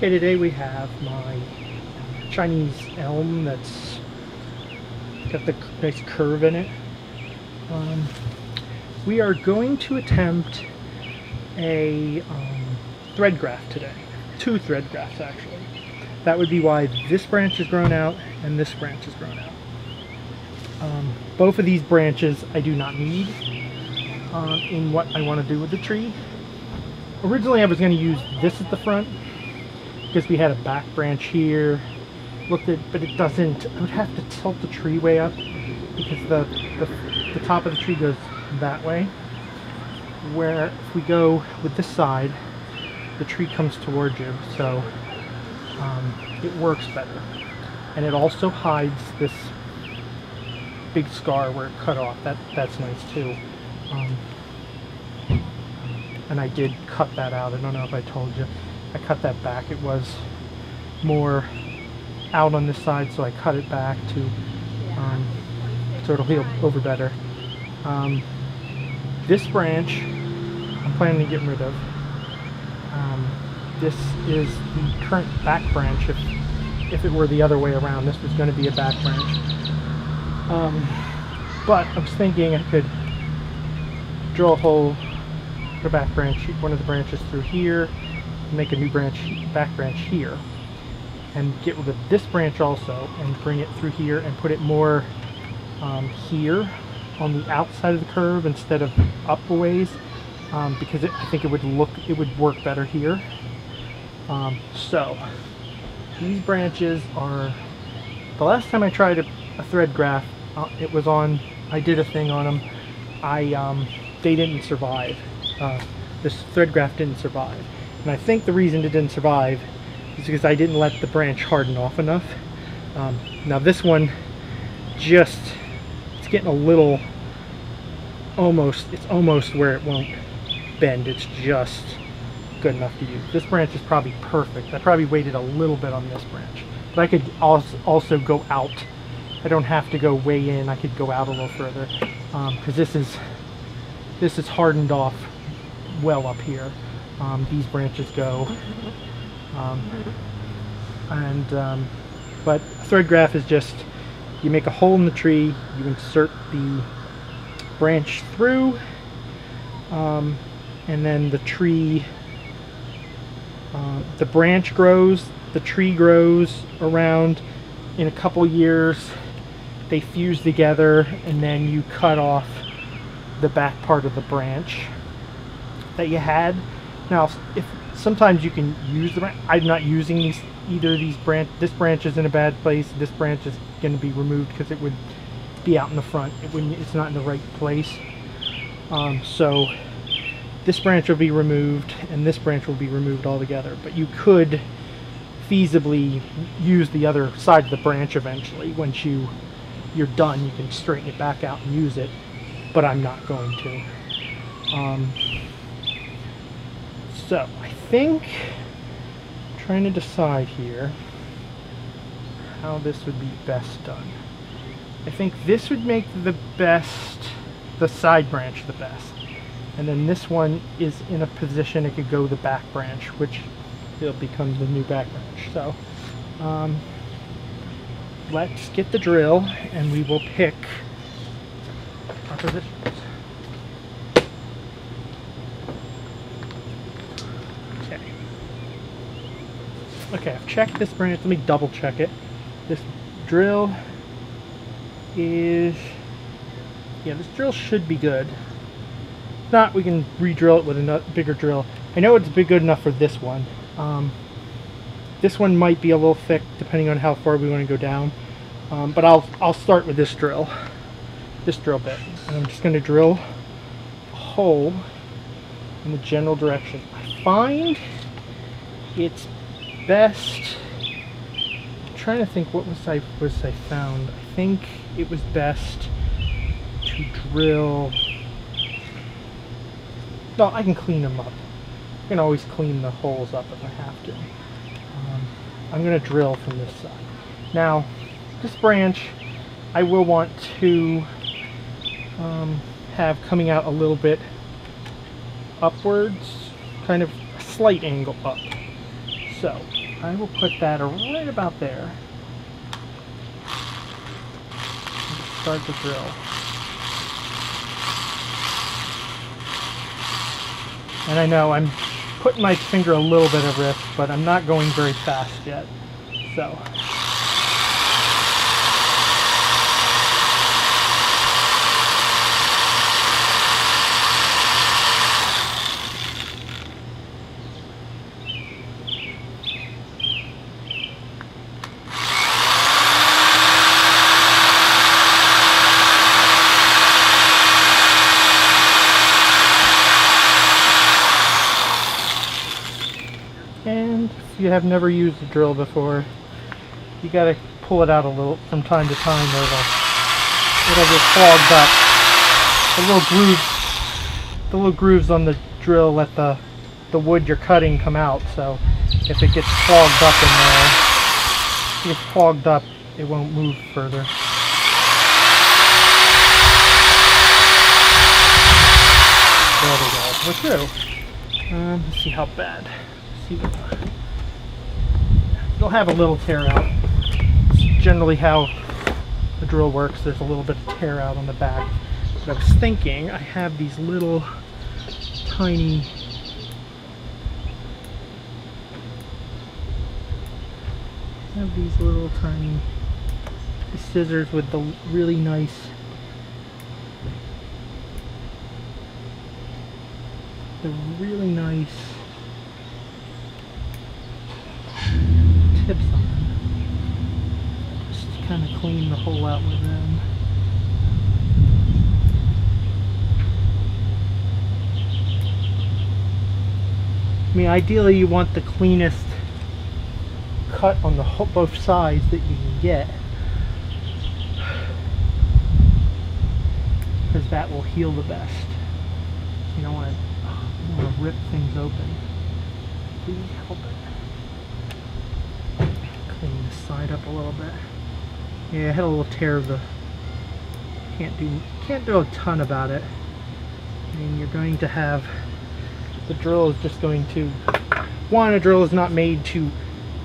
Okay, today we have my Chinese elm that's got the nice curve in it. We are going to attempt a thread graft today. 2 thread grafts actually. That would be why this branch is grown out and this branch is grown out. Both of these branches I do not need in what I want to do with the tree. Originally I was going to use this at the front because we had a back branch here. Looked at, but it doesn't. I would have to tilt the tree way up because the top of the tree goes that way. Where if we go with this side, the tree comes towards you, so it works better. And it also hides this big scar where it cut off. That's nice too. And I did cut that out. I don't know if I told you. I cut that back. It was more out on this side, so I cut it back to so it'll heal over better. This branch I'm planning on getting rid of. This is the current back branch. If it were the other way around, this was going to be a back branch. But I was thinking I could drill a hole, put a back branch, one of the branches through here, make a new branch, back branch here, and get rid of this branch also and bring it through here and put it more here on the outside of the curve instead of up a ways, because I think it would work better here. So these branches are, the last time I tried a thread graft, it was on, I did a thing on them, they didn't survive. This thread graft didn't survive. And I think the reason it didn't survive is because I didn't let the branch harden off enough. Now this one, it's getting a little, it's almost where it won't bend. It's just good enough to use. This branch is probably perfect. I probably waited a little bit on this branch. But I could also go out. I don't have to go way in. I could go out a little further. Because this is hardened off well up here. These branches go. But a thread graft is just, you make a hole in the tree, you insert the branch through, and then the tree, the branch grows, the tree grows around. In a couple years they fuse together, and then you cut off the back part of the branch that you had. Now, if sometimes you can use the branch, I'm not using either of these this branch is in a bad place, this branch is going to be removed because it would be out in the front. It's not in the right place. So this branch will be removed and this branch will be removed altogether, but you could feasibly use the other side of the branch eventually. Once you're done, you can straighten it back out and use it, but I'm not going to. So I think, I'm trying to decide here how this would be best done. I think this would make the side branch the best. And then this one is in a position it could go the back branch, which will become the new back branch. So let's get the drill and we will pick our positions. Okay, I've checked this branch. Let me double check it. This drill is, yeah, this drill should be good. If not, we can re-drill it with a bigger drill. I know it's good enough for this one. This one might be a little thick depending on how far we want to go down. But I'll start with this drill bit. And I'm just going to drill a hole in the general direction. I find it's best, I'm trying to think what was I found. I think it was best to drill, no, I can clean them up. I can always clean the holes up if I have to. I'm going to drill from this side. Now, this branch I will want to have coming out a little bit upwards, kind of a slight angle up. So I will put that right about there. Start the drill. And I know I'm putting my finger a little bit at risk, but I'm not going very fast yet. So. And if you have never used a drill before, you gotta pull it out a little from time to time, or it'll get clogged up. The little grooves on the drill let the wood you're cutting come out. So if it gets clogged up in there, if it gets clogged up, it won't move further. There we go. We're through. Let's see how bad. It'll have a little tear out. It's generally how the drill works. There's a little bit of tear out on the back. But I was thinking I have these little tiny scissors with the really nice tips on them. Just kind of clean the hole out with them. I mean, ideally you want the cleanest cut on the both sides that you can get, because that will heal the best. You don't want to rip things open. Please help it. Clean this side up a little bit. Yeah, I had a little tear of the. Can't do a ton about it. I mean, you're going to have the drill is just going to. A drill is not made to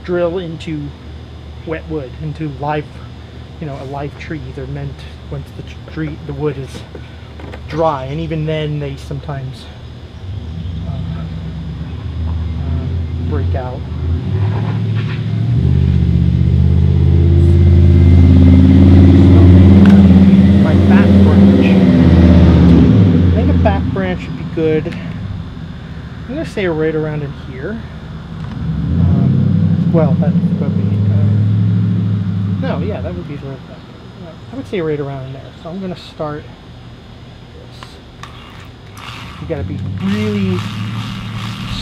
drill into wet wood, into live, a live tree. They're meant once the wood is dry, and even then they sometimes break out. My back branch. I think a back branch would be good. I'm going to say right around in here. Well, that would be. No, yeah, that would be right back. I would say right around in there. So I'm going to start this. You got to be really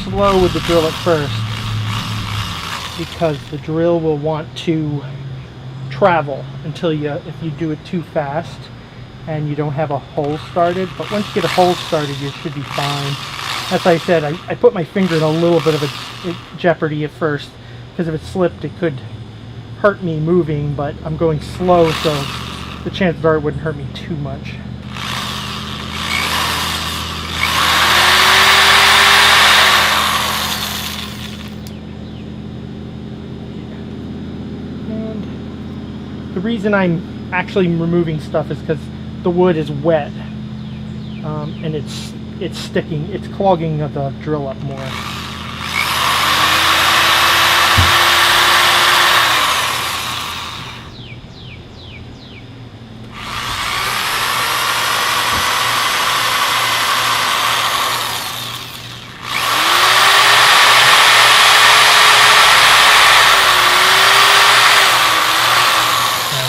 slow with the drill at first, because the drill will want to travel until if you do it too fast and you don't have a hole started. But once you get a hole started, you should be fine. As I said, I put my finger in a little bit of a jeopardy at first, because if it slipped it could hurt me moving, but I'm going slow, so the chances are it wouldn't hurt me too much. And the reason I'm actually removing stuff is because the wood is wet, and it's sticking, it's clogging the drill up more.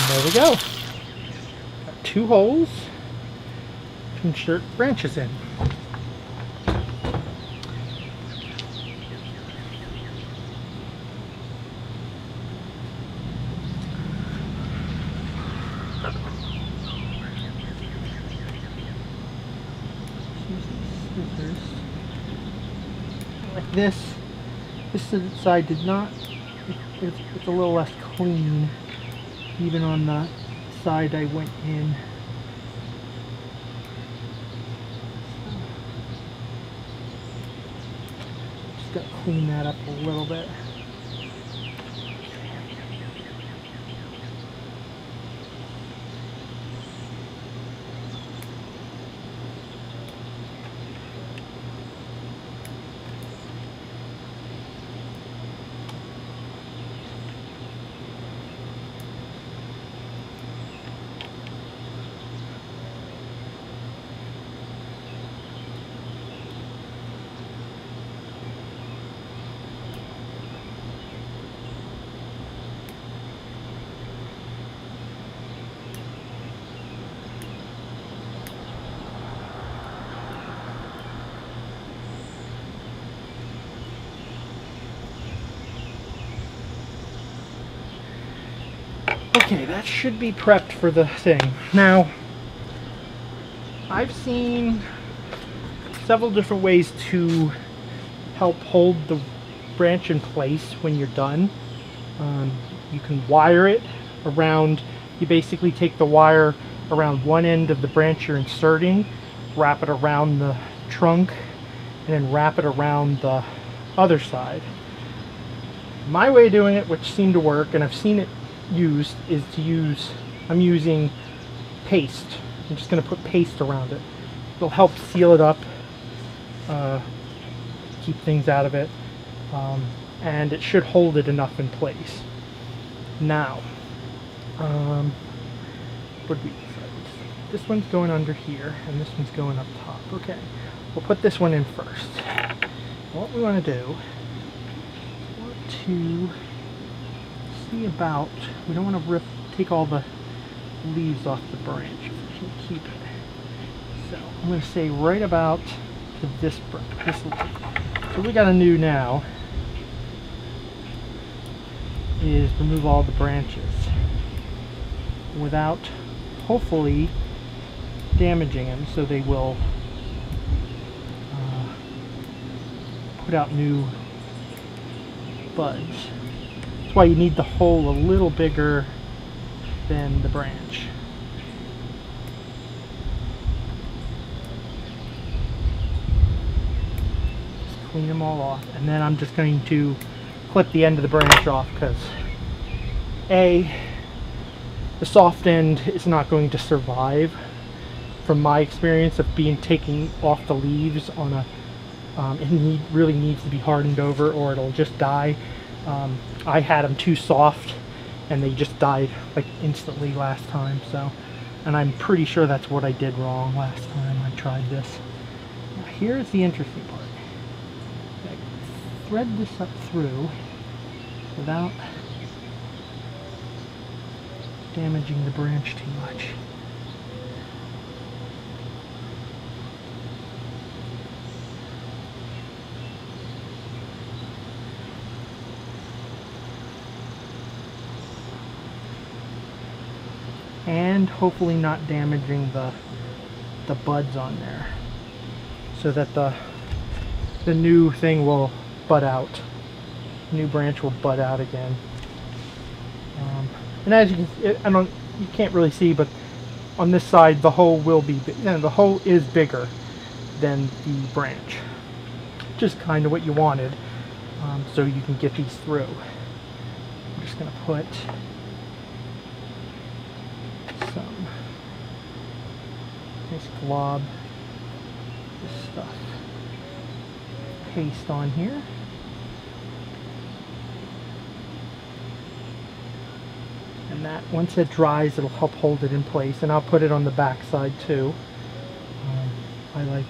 There we go. Got 2 holes to insert branches in. Scissors. Like this side did not. It's a little less clean. Even on the side I went in. Just got to clean that up a little bit. Okay, that should be prepped for the thing. Now, I've seen several different ways to help hold the branch in place when you're done. You can wire it around, you basically take the wire around one end of the branch you're inserting, wrap it around the trunk, and then wrap it around the other side. My way of doing it, which seemed to work, and I've seen it used, is to use, I'm using paste. I'm just going to put paste around it. It'll help seal it up, keep things out of it, and it should hold it enough in place. Now, what do we decide? This one's going under here, and this one's going up top. Okay, we'll put this one in first. What we want to do, we want to see about, we don't want to take all the leaves off the branch. We can keep it. So I'm going to say right about to this branch. So what we got to do now is remove all the branches without hopefully damaging them, so they will put out new buds. That's why you need the hole a little bigger than the branch. Just clean them all off, and then I'm just going to clip the end of the branch off, because the soft end is not going to survive, from my experience of taking off the leaves on a it really needs to be hardened over, or it'll just die. I had them too soft and they just died like instantly last time, so, and I'm pretty sure that's what I did wrong last time I tried this. Now here's the interesting part. I thread this up through without damaging the branch too much. And hopefully not damaging the buds on there, so that the new thing will bud out. The new branch will bud out again. And as you can, you can't really see, but on this side the hole will be, the hole is bigger than the branch, which is kind of what you wanted, so you can get these through. I'm just going to put some nice glob this stuff paste on here. And that, once it dries, it'll help hold it in place, and I'll put it on the back side too. I like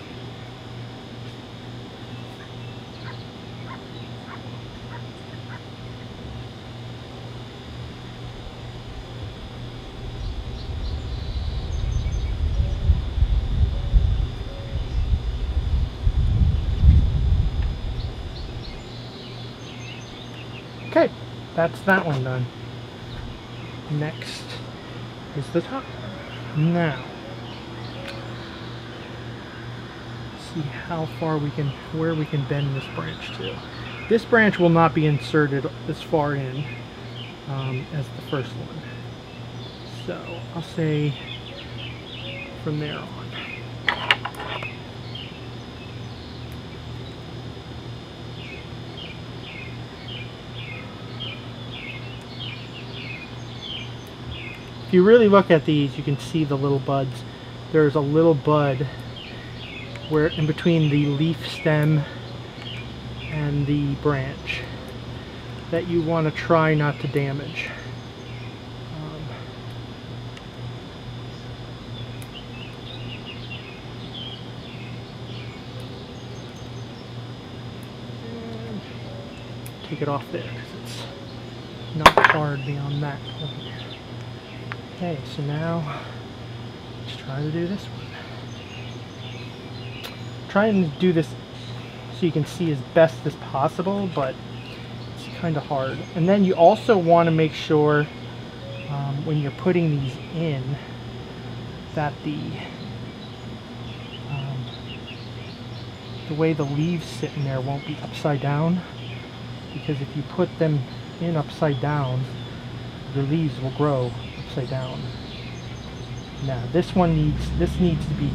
okay, that's that one done. Next is the top. Now, see how far where we can bend this branch to. This branch will not be inserted as far in as the first one. So I'll say from there on. If you really look at these, you can see the little buds. There's a little bud where in between the leaf stem and the branch that you want to try not to damage. Take it off there because it's not hard beyond that point. Okay, so now let's try to do this one. Try and do this so you can see as best as possible, but it's kind of hard. And then you also want to make sure when you're putting these in, that the way the leaves sit in there won't be upside down, because if you put them in upside down, the leaves will grow upside down. Now this needs to be,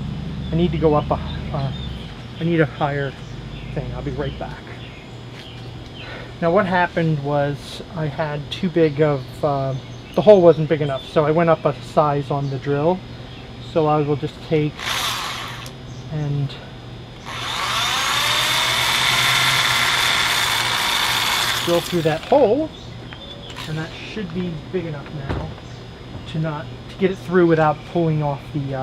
I need to go up I need a higher thing. I'll be right back. Now what happened was I had too big of, the hole wasn't big enough, so I went up a size on the drill. So I will just take and drill through that hole, and that should be big enough now to get it through without pulling off the,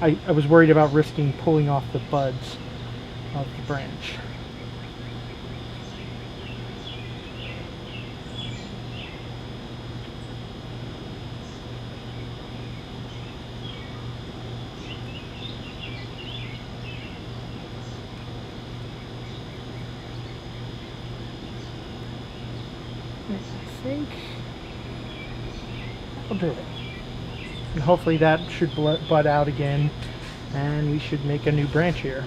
I was worried about risking pulling off the buds of the branch. I think I'll do it. And hopefully that should bud out again, and we should make a new branch here.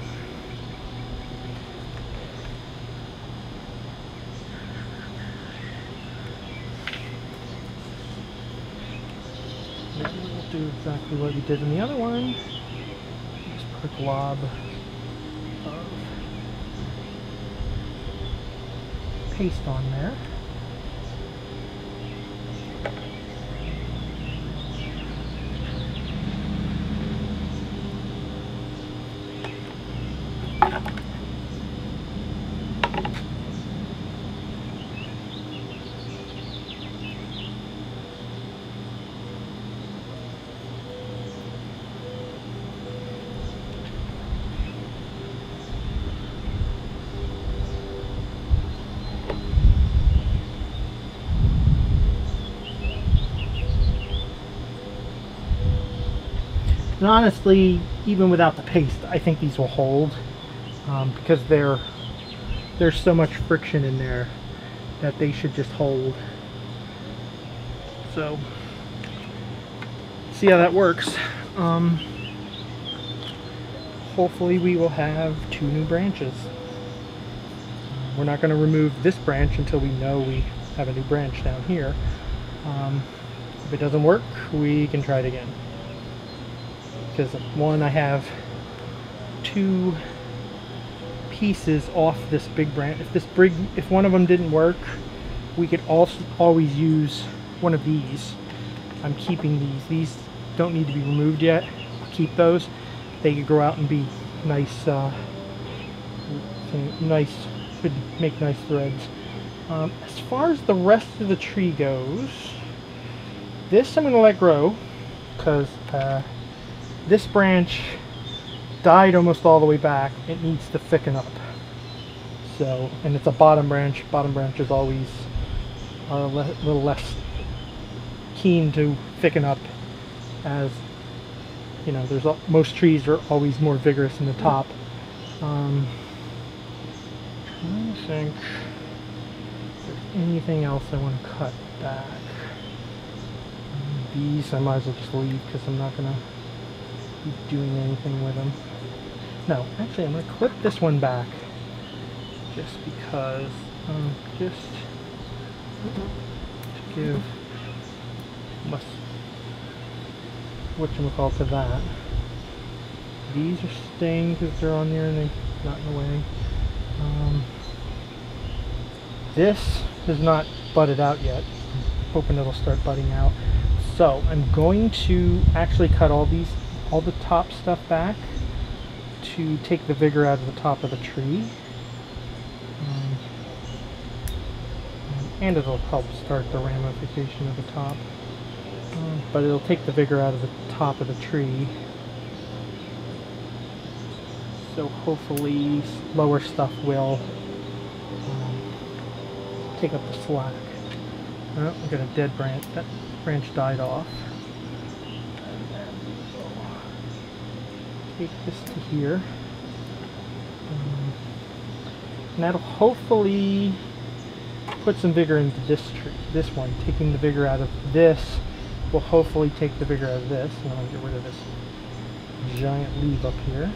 Maybe we'll do exactly what we did in the other one. Just put a glob of paste on there. And honestly, even without the paste, I think these will hold, because there's so much friction in there that they should just hold. So, see how that works. Hopefully we will have 2 new branches. We're not going to remove this branch until we know we have a new branch down here. If it doesn't work, we can try it again. Because one, I have 2 pieces off this big branch. If one of them didn't work, we could also always use one of these. I'm keeping these. These don't need to be removed yet. I'll keep those. They could grow out and be nice. Could make nice threads. As far as the rest of the tree goes, this I'm going to let grow, because this branch died almost all the way back. It needs to thicken up. So, and it's a bottom branch. Bottom branches always are a little less keen to thicken up, as you know, most trees are always more vigorous in the top. I think if there's anything else I want to cut back. These I might as well just leave, because I'm not going to be doing anything with them. No, actually I'm going to clip this one back, just because, just to give whatchamacallit to that. These are staying because they're on there and they're not in the way. This has not budded out yet. I'm hoping it'll start budding out. So I'm going to actually cut all the top stuff back to take the vigor out of the top of the tree. And it'll help start the ramification of the top. But it'll take the vigor out of the top of the tree. So hopefully lower stuff will take up the slack. Oh, we got a dead branch. That branch died off. And then we'll take this to here. And that'll hopefully put some vigor into this tree, this one. Taking the vigor out of this will hopefully take the vigor out of this. And I'm going to get rid of this giant leaf up here.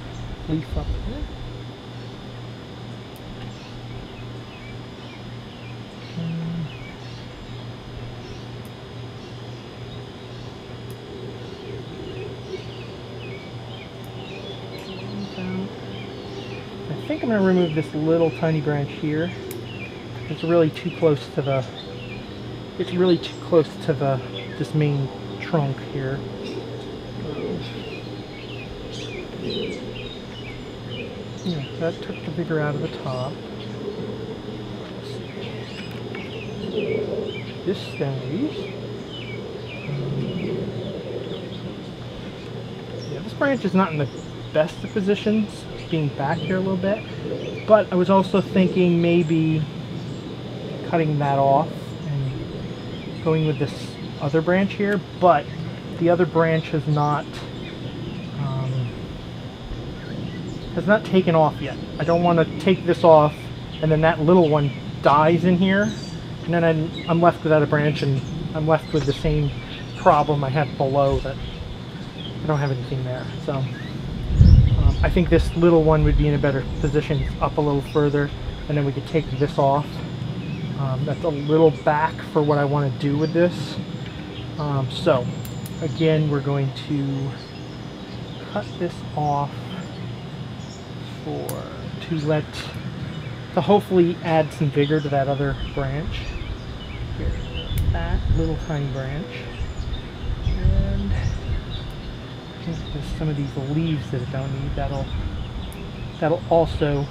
I think I'm going to remove this little tiny branch here. It's really too close to the. It's really too close to the this main trunk here. Yeah, that took the vigor out of the top. This stays. Yeah, this branch is not in the best of positions, being back here a little bit, but I was also thinking maybe cutting that off and going with this other branch here, but the other branch has not taken off yet. I don't want to take this off and then that little one dies in here, and then I'm left without a branch, and I'm left with the same problem I have below, that I don't have anything there. So I think this little one would be in a better position up a little further, and then we could take this off. That's a little back for what I want to do with this. So again, we're going to cut this off to hopefully add some vigor to that other branch. Here, that little tiny branch. And I think there's some of these leaves that I don't need. That'll also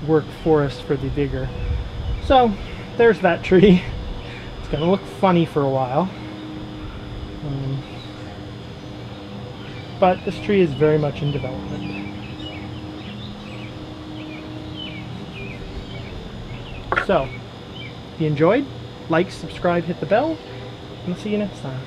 work for us for the vigor. So there's that tree. It's gonna look funny for a while, but this tree is very much in development. So if you enjoyed, like, subscribe, hit the bell, and I'll see you next time.